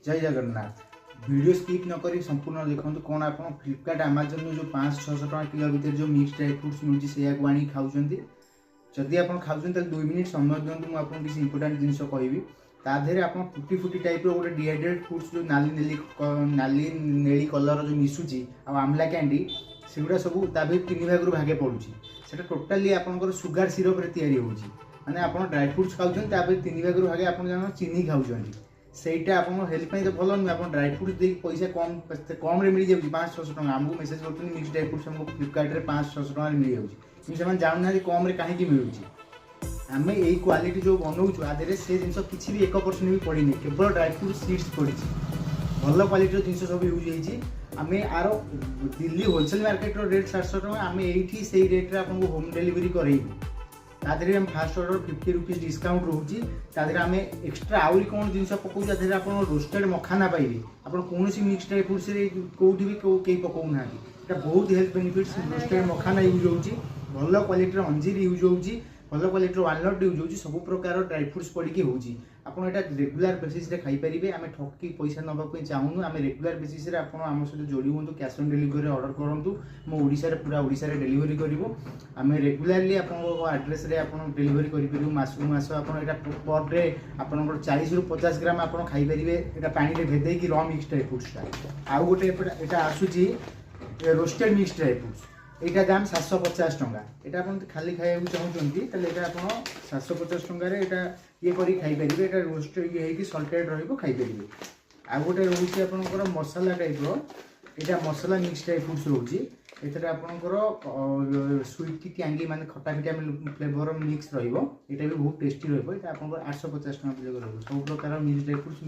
जय Jagannath. Video skip न करी संपूर्ण देखो कौन आप फ्लिपकार्ट आमाजन जो 500-600 टका किलो भितर जो मिक्स ड्राई फ्रुट्स मिलूँ से आनी खाऊँ। जदि आप खाऊँ 2 मिनिट समय दिखाँ मुझे किसी इंपोर्टाट जिन कहबी तादेह आप फुटी फुटी टाइप रोटे डिहाइड्रेट फ्रुट्स जो नाली नेली कलर जो मिसुची आमला कैंडी सेगुड़ा सब तीन भाग भागे पड़ू से टोटाली आप सुगार सिरप माने आप ड्राई फ्रुट्स खाऊँ तीन भाग भागे आप चीनी खाऊँ सेटा आप हेल्थ तो भल नुह आप ड्राई फ्रुट्स दे पैसा कम कम मिल जाए 500-600 टका आमको मेसेज कर मिक्स ड्राई फ्रुट्स हमको फ्लिपकार्ट में 500-600 टका मिल जाऊँगी कि जानना कम कहीं मिलूँ आम यही क्वालिटी जो बनाऊँ आधे से जिन किसी भी 1% भी पड़ी केवल ड्राई फ्रुट सीड्स पड़ी भल क्वालिटी जिन सब यूज होती आम आर दिल्ली होलसेल मार्केट रेट 700 टका आम ये से रेट्रे आपको होम डिलीवरी करेबू तादेह हम फास्ट ऑर्डर 50 रुपीज डिस्काउंट रोचे तादेह आम एक्सट्रा आहरी कौन जिन पकाऊ तादेह आप रोस्टेड मखाना पाइबे आप कौन मिक्स ड्राई फ्रुट्स कौटी भी कई पकाऊना बहुत हेल्थ बेनिफिट्स रोस्टेड मखाना यूज होची भल क्वालिटी अंजीर यूज होची भल क्वालिटी वालनट यूज होची सब प्रकार ड्राई फ्रुट्स पड़ी होची आपन एटा रेगुलर बेसिस रे खाई परिबे आमे ठकी पैसा नबा पे चाहूनु आमे रेगुलर बेसिस रे आपन आम सहित जोड़ी हुंतु कैश ऑन डिलीवरी ऑर्डर करंतु मो ओडिसा रे पूरा ओडिसा रे डिलीवरी करिवो आमे रेगुलरली आपन एड्रेस रे आपन डिलीवरी करि परिबो मास मास आपन एटा पर डे आपन 40 रु 50 ग्राम आपन खाई परिबे एटा पानी रे भेदै कि रॉ मिक्स ड्राई फ्रुट्स आउ गोटे एटा आसुची रोस्टेड मिक्स ड्राई फ्रुट्स एटा दाम 750 टंका एटा आपन खाली खाइबा चाहउछंती तले एटा आपन 750 टंका रे एटा ये करी खाई परिबे एटा रोस्ट ये हेकी सॉल्टेड रहइबो खाई परिबे आ गोटे रहउची आपनकर मसाला टाइप रो एटा मसाला मिक्स ड्राई फ्रुट्स रहउची एतरे आपनकर स्वीट की टैंगी माने खट्टा खट्टा फ्लेवर मिक्स रहइबो एटा भी बहुत टेस्टी रहइबो एटा आपनकर 850 टंका पड़े रहइबो सब प्रकार मिक्स ड्राई फ्रुट्स